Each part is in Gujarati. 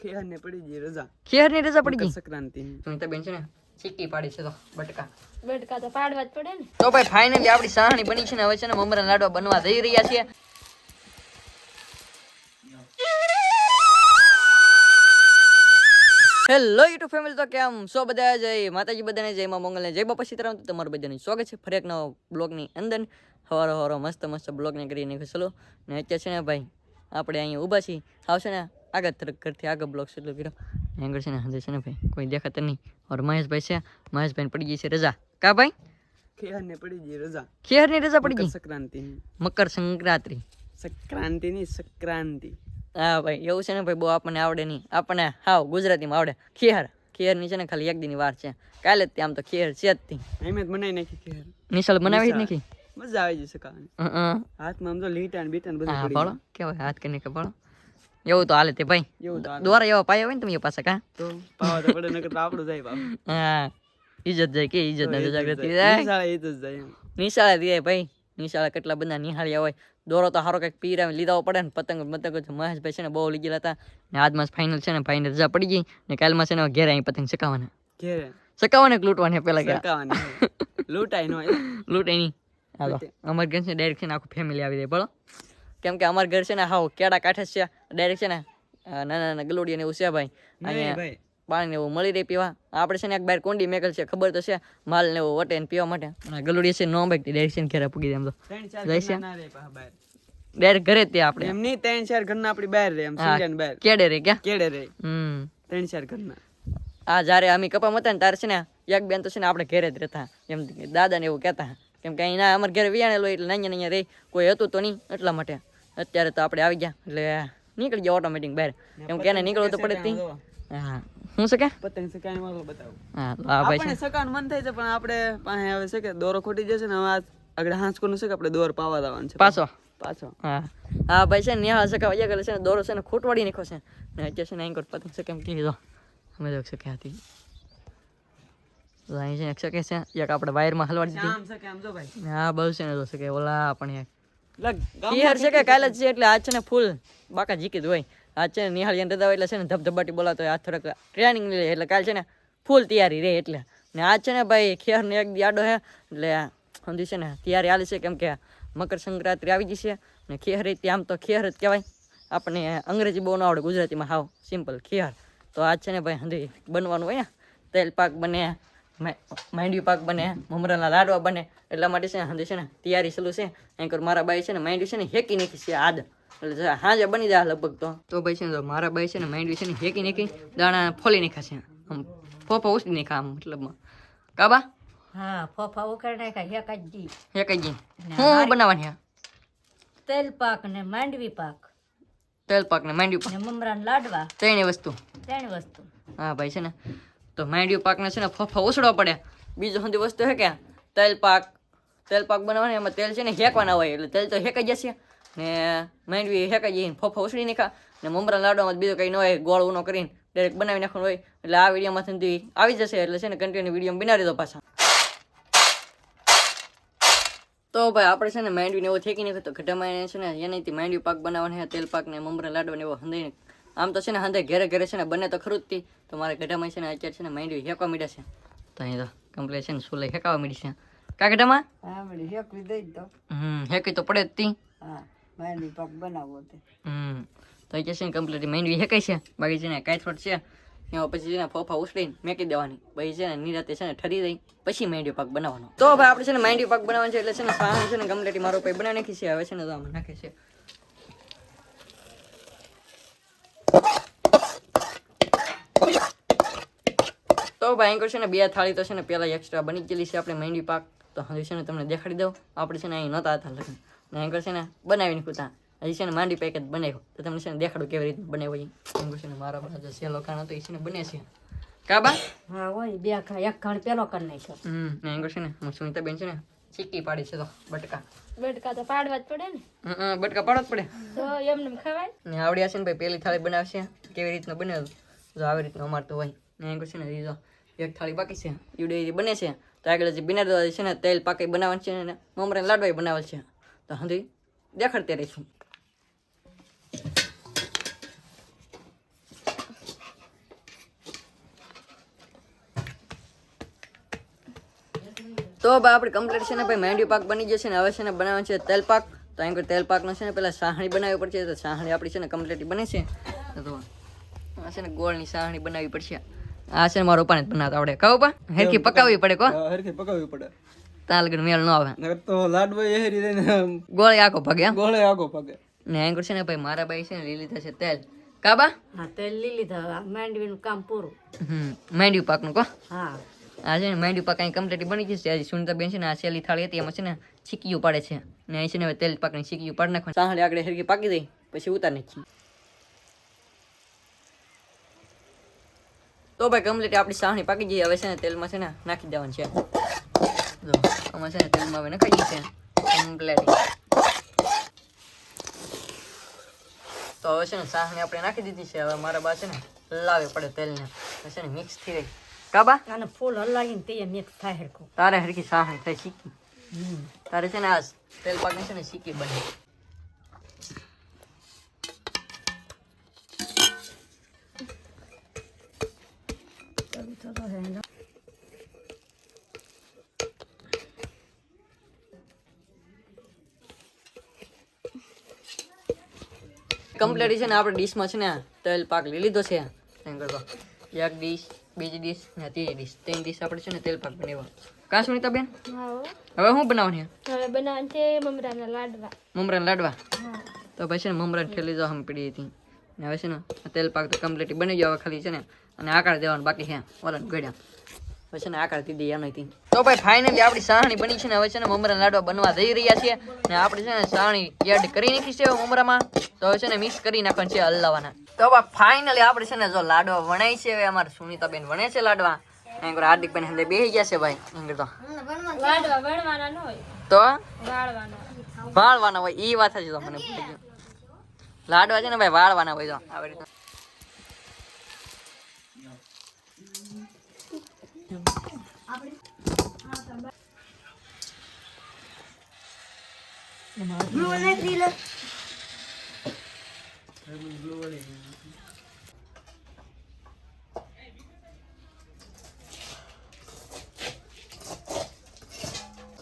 ખેહર ને પડી ગઈ રજા. ખેર ની રજા પડી ગઈ સંક્રાંતિ સુનિતા બેન છે ને ચીક્કી પાડી છે તો બટકા તો પાડવા જ પડે ને. તો ભાઈ ફાઇનલી આપણી સાહણી બની છે ને હવે છે ને મમરા લાડવા બનવા જઈ રહ્યા છે. હેલો યુટ્યુબ ફેમિલી, તો કેમ છો બધા? જય માતાજી બધાને, જય માં મંગલ ને જય બાપા સીતારામ. તો તમારું બધાનું સ્વાગત છે ફરી એક નવા બ્લોગની અંદર. હવારો મસ્ત બ્લોગને કરીને ચલો ને અત્યારે છે ને ભાઈ આપણે અહીંયા ઊભા છીએ. આવશે ને આગળ તરફ ઘરથી આગળ બ્લોગ શરૂ કર્યો આગળ છે ને હજે છે ને ભાઈ કોઈ દેખાતા નહીં. ઓર મહેશભાઈ છે, મહેશભાઈ પડી ગઈ છે રજા. કા ભાઈ? ખેહર ને પડી ગઈ રજા. ખેર ની રજા પડી ગઈ. સંક્રાંતિ મકર સંક્રાંતિ સંક્રાંતિ. હા ભાઈ એવું છે ને ભાઈ, બહુ આપણને આવડે નહીં. આપણને હાવ ગુજરાતીમાં આવડે. ખેર ની છે ને ખાલી એક દિનની વાર છે. કાલે જ આમ તો ખેર છે જ તી એમ જ બનાવી નાખી ખેહર. નિશાળ બનાવી જ નાખી. મજા આવી જશે ખાવાની. હાથમાં આમ તો લીટા બીટા બધું હા પડી ફળો કેવાય હાથ કરીને કે ફળો એવું તો હાલે તે ભાઈ. એવું તો દોરા એવા પાયા હોય ને તમે પાસે કા તો પાવા તો પડે નકર તો આપણું જાય બાપ. હા ઇજ્જત જાય કે ઇજ્જત ના જાગૃતિ જાય. નિશાળે એ જ જાય એમ. નિશાળે દે ભાઈ. નિશાળે કેટલા બધા નિહાળ્યા હોય. દોરો તો હારો કઈક પીરાવી લીધા પડે ને. પતંગ મહેશભાઈ છે ને બહુ લઈ ગયેલા હતા ને. આજમાં ફાઇનલ છે ને ફાઇનલ રજા પડી ગઈ ને. કાલમાં છે ને ઘેર અહીં પતંગ ચકાવવાના ઘેરે લૂંટવાને પેલા ગયા સકાવાની લૂંટાઈ નો લૂંટાઈ નહીં. હાલો અમારા ઘર છે ડાયરેક્ટ છે ને આખું ફેમિલી આવી જાય બોલો. કેમ કે અમારા ઘર છે ને હાવ કેડા કાંઠે છે. ડાયરેક્ટ છે ને નાના ગલોડિયા ને એવું છે ભાઈ. અહીંયા પાણી ને એવું મળી રહે પીવા. આપણે છે ને એક બાર કોંડી મેકલ છે, ખબર તો છે, માલ ને એવું વટે ને પીવા માટે. ગલોડિયા છે નો બાઈક ડાયરેક્ટ છે ને ઘરે પૂગી જાય. એમ તો ડાયરેક્ટ ઘરે જ ત્યાં આપણે એમ નહીં 3-4 ઘરના આપણી બહાર રે એમ સિંગન બહાર કેડે રે ક્યાં કેડે રે 3-4 ઘરના. આ જયારે અમે કપામાં હતા ને તારે છે ને એક બેન તો છે ને આપણે ઘરે જ રહેતા. એમ દાદા ને એવું કહેતા. કેમ કે અહીં અમારે ઘરે વિયાણેલો એટલે નાના રહી કોઈ હતું તો નહીં એટલા માટે. અત્યારે તો આપણે આવી ગયા એટલે નીકળી ગયા ઓટોમેટિક બહાર. એમ કે એને નીકળવું તો પડે જ. હા શું છે કે પતંગ સકાઈ વાળો બતાવો. હા ભાઈ આપણે સકાવાનું મન થાય છે પણ આપણે પાસે હવે છે કે દોરો ખોટી જશે ને. હવે આગળ હાંસકોનું છે કે આપણે દોર પાવા દેવાનું છે પાછો. હા હા ભાઈ છે ને નિહાળ સકા વયા ગયેલા છે ને. દોરો છે ને ખૂટવાડી નાખો છે ને. અત્યારે છે ને અહીં પતંગ સકે એમ કીધો અમે તો શકે હતી. અહીં છે શકે છે એક આપણે વાયરમાં હલવાડી દીધી. આમ છે કે આમ જો ભાઈ. હા બહુ છે ને તો શકે ઓલા આપણે લગ ઈહર છે કે કાલે જ છે એટલે આજ છે ને ફૂલ બાકા જીકી જ હોય. આજ છે ને નિહાળ યંત્ર દાવ એટલે છે ને ધબધબાટી બોલાતો હોય. આજ થોડાક ટ્રેનિંગ લે એટલે કાલે છે ને ફૂલ તૈયારી રહે એટલે. ને આજ છે ને ભાઈ ખેર ને એક દી આડો હે એટલે સમજી છે ને તૈયારી હાલે છે. કેમ કે મકર સંક્રાંતિ આવી જશે ને. ખેર આમ તો ખેર જ કહેવાય. આપણને અંગ્રેજી બહુ ન આવડે, ગુજરાતીમાં હાવ સિમ્પલ ખેર. તો આજ છે ને ભાઈ હંધી બનવાનું હોય ને. તેલ પાક બને, માંડવી પાક બને, મમરાના લાડવા બને. એટલા માટે છે ને હંધી છે ને તૈયારી ચાલુ છે. અહીં મારા બાઈ છે ને માંડવી છે ને હેકી નાખી છે આદ એટલે હાજે બની જાય લગભગ. તો ભાઈ છે ને મારા બાઈ છે ને માંડવી છે ને હેકી નાખી દાણા ફોલી નાખ્યા છે. આમ ફોફા ઉસળી નાખ્યા આમ મતલબમાં. કાબા હા ફોફા ઉકળી નાખ્યા હેકાજી હું બનાવવાની તેલ પાક ને માંડવી પાક તેલ પાક ને માંડવી પાક ને મમરાના લાડવા ત્રણેય વસ્તુ. હા ભાઈ છે ને તો માંડવી પાકને છે ને ફોફા ઉસળવા પડે. બીજું બધી વસ્તુ છે કે તેલ પાક બનાવવાની. એમાં તેલ છે ને હેકવાના હોય એટલે તેલ તો હેકાઈ જશે ને. માંડવી હેકાઈ જઈને ફોફા ઉસળી નાખા ને. મમરા લાડવામાં બીજું કંઈ ન હોય, ગોળ ઊનો કરીને ડાયરેક્ટ બનાવી નાખવાનું હોય. એટલે આ વિડીયોમાંથી આવી જશે એટલે છે ને કન્ટિન્યુ વિડીયો બનાવી દો પાછા. તો ભાઈ આપણે છે ને માંડવીને એવો થેકી નાખ્યો તો ઘટામાં છે ને એનાથી માંડવી પાક બનાવવાનો તેલ પાક ને મમરા લાડવાને એવો હંધાઈને. આમ તો છે ને હંધે ઘેરે છે ને બને તો ખરું જ તી. તો મારે ઘટામાં છે ને અત્યારે છે ને માંડવી હેકવા મીડ્યા છે. તો અહીં તો કમ્પ્લેટ છે ને સુલે હેકાવા મીડી છે. કા ઘટામાં હેકી તો પડે જ તી. માંડવી પાક બનાવવો તો અત્યારે છે ને કમ્પ્લેટ માંડવી હેકાઈ છે. બાકી છે ને કાંઈ થોડ છે એમાં પછી છે ને ફોફા ઉસળીને મેકી દેવાની. પછી છે ને નિરાતે છે ને ઠરી રહી પછી માંડવી પાક બનાવવાનો. તો ભાઈ આપણે છે ને માંડવી પાક બનાવવાનો છે એટલે છે ને સાહણ છે ને કમ્પ્લેટ મારો ભાઈ બનાવી નાખી છે. હવે છે ને તો આમાં નાખે છે. તો ભાઈ અહીં છે ને 2 થાળી તો છે ને પેલા એક્સ્ટ્રા બની ગયેલી છે આપણે માંડવી પાક. તો હવે છે ને તમને દેખાડી દઉં. આપણે છે ને અહીં નહોતા હતા લગ્ન ને અહીં છે ને બનાવી નાખ્યું. હજી છે ને માંડવી પાક જ બનાવ્યો તો તમને છે ને દેખાડું કેવી રીતે બનાવ્યો. અહીં છે ને મારા બધા જે સેલો ખાણ હતો એ છે ને બને છે. કાબા હા હોય બે એક ખાણ પેલો કરી નાખ્યો. અહીં છે ને સુનિતા બેન છે ને ચીક્કી પાડી છે. તો બટકા તો પાડવા જ પડે ને. બટકા પાડવા જ પડે તો એમને ખવાય ને. આવડ્યા છે ને ભાઈ પેલી થાળી બનાવશે કેવી રીતના બને તો આવી રીતનું અમારે તો હોય ને. અહીં છે ને બીજો એક થાળી બાકી છે ઈવડે બને છે. તો આગળ જે બિનાર છે ને તેલ પાકી બનાવવાનું છે ને મમરા લાડવા બનાવેલ છે. તો હંધી દેખાડતે રહીશું. તો ભાઈ આપણે કમ્પ્લીટ છે ને ભાઈ મેંડ્યુ પાક બની જશે ને હવે છે ને બનાવવાનું છે તેલ પાક. તો અહીં તેલ પાકનો છે ને પેલા સાહણી બનાવવી પડશે. તો સાહણી આપણી છે ને કમ્પ્લીટ બને છે. તો આ છે ને ગોળની સાહણી બનાવવી પડશે. આ છે ને મારા પપ્પાને જ બનાવતા આવડે. કહું પા હેરખી પકાવવી પડે કો હરખી પકાવવી પડે તાલ ગણ મેળ ન આવે નકર તો લાડવો એ રીતે ગોળે આખો ભાગે એમ. ગોળે આગો પગે. ને અહીં છે ને ભાઈ મારા ભાઈ છે ને લઈ લીધા છે તેલ. કાબા હા તેલ લઈ લીધા માંડવીનું કામ પૂરું. મેંડ્યુ પાકનું કો હા આ છે ને મેંડ્યુ પાક અહીં કમ્પ્લીટ બની જશે. આજે સુનિતાબેન છે ને આ છેલ્લી થાળી હતી એમાં છે ને ચીકીયું પાડે છે ને અહીં છે ને હવે તેલ પાકની ચીકીયું પાડી નાખવાનું. સાંહળી આગળ હેરકી પાકી દઈ પછી ઉતાર નાખી. તો ભાઈ કમ્પ્લીટ આપણી સાહણી પાકી જઈ. હવે છે ને તેલમાં છે ને નાખી દેવાનું છે. જો આમાં છે ને તેલમાં હવે નખાઈ ગઈ છે કમ્પ્લીટ. તો હવે છે ને સાહણી આપણે નાખી દીધી છે. હવે મારા બા છે ને લાવે પડે તેલને છે ને મિક્સ થઈ ગઈ. કાબા આને ફૂલ હલાવીને તે મિક્સ થાય હરખું. તારે હરખી સાહણી થાય શીખી. તારે છે ને આ તેલ પાકની છે ને શીખી બને. કમ્પ્લીટ છે ને આપણે ડીશમાં છે ને તેલ પાક લઈ લીધો છે. એક ડીશ, બીજી ડીશ ને ત્રીજી ડીશ, 3 ડીશ આપણે છે ને તેલ પાક બનાવવા. કા સુનિતાબેન હવે શું બનાવવાનું હવે બનાવવાનું છે મમરાના લાડવા. મમરાના લાડવા. તો પછી છે ને મમરાની ઠેલી જો હમ પડી હતી ને હવે છે ને તેલ પાક તો કમ્પ્લીટ બની ગયો. હવે ખાલી છે ને અને આકાર દેવાનું બાકી છે ઓલાને ગળ્યા પછી છે ને આકાર દીધી એમ નથી. તો ભાઈ ફાઇનલી આપણી સાહણી બની છે ને હવે છે ને મમરાના લાડવા બનવા જઈ રહ્યા છે ને આપણે છે ને સાહણી એડ કરી નાખી છે મમરામાં. તો હવે છે ને મિક્સ કરી નાખવાનું છે હલાવવાના. તો ભાઈ ફાઇનલી આપણે છે ને જો લાડવા વણાય છે. હવે અમારે સુનિતાબેન વણે છે લાડવા. હાર્દિકબેન હંદે બેસી ગયા છે ભાઈ. તો લાડવા વણવાના ન હોય, તો વાળવાના. વાળવાના હોય ઈ વાત છે. તો મને ભૂલી ગયો. લાડવા છે ને ભાઈ વાળવાના હોય. તો આવી રીતે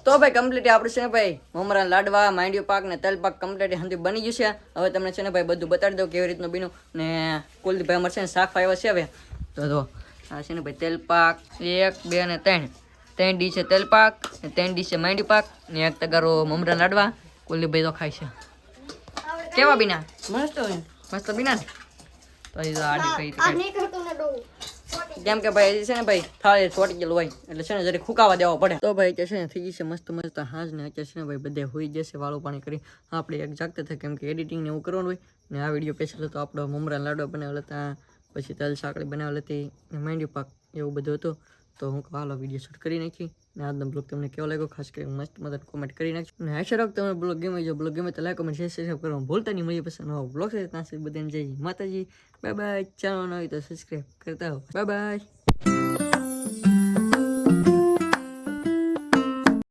તો ભાઈ કમ્પ્લીટ આપણે છે ને ભાઈ મમરા લાડવા માંડ્યો પાક ને તલ પાક કમ્પ્લીટ હંધી બની ગયું છે. હવે તમને છે ને ભાઈ બધું બતાડી દઉં કેવી રીતનું બીનું ને કુલદીપભાઈ અમારે છે ને શાક આવ્યો છે. હવે તો આ છે ને ભાઈ તેલ પાક 1 2 અને 3 ડીશ છે તેલ પાક ને 3 ડીશ છે માંડ્યો પાક ને 1 તગારો મમરા લાડવા. કુલદીપભાઈ તો ખાય છે. કેવા બીના? મસ્ત હોય. મસ્ત બીના ને તો એ આડી કઈ કેમ કે ભાઈ છે ને ભાઈ થાળી છોટી ગયેલું હોય એટલે છે ને જરી ખુકાવા દેવા પડે. તો ભાઈ છે ને થઈ જશે મસ્ત મસ્ત હાજ ને અત્યારે છે ને ભાઈ બધે હોઈ જશે વાળું પાણી કરી. આપણે એક જાગતા થાય કેમ કે એડિટિંગ ને એવું કરવાનું હોય ને આ વિડીયો સ્પેશિયલ હતો આપણો મમરા લાડવા બનાવેલા હતા પછી તલ સાંકળી બનાવેલી હતી ને માંડ્યું પાક એવું બધું હતું. તો હું હાલો વિડીયો શૂટ કરી નાખી ને આજનો બ્લોગ તમને કેવો લાગ્યો ખાસ કરી મસ્ત મદદ કોમેન્ટ કરી નાખજો ને આશા રાખો તમને બ્લોગ ગમે. જો બ્લોગ ગમે તો લાઈક કમેન્ટ શેર સબસ્ક્રાઈબ કરવાનું ભૂલતા નહીં. મળીએ પછી નવો બ્લોગ સાથે ત્યાં સુધી બધાને જય માતાજી. Bye bye. ચેનલ ન હોય તો સબસ્ક્રાઈબ કરતા હો. Bye bye.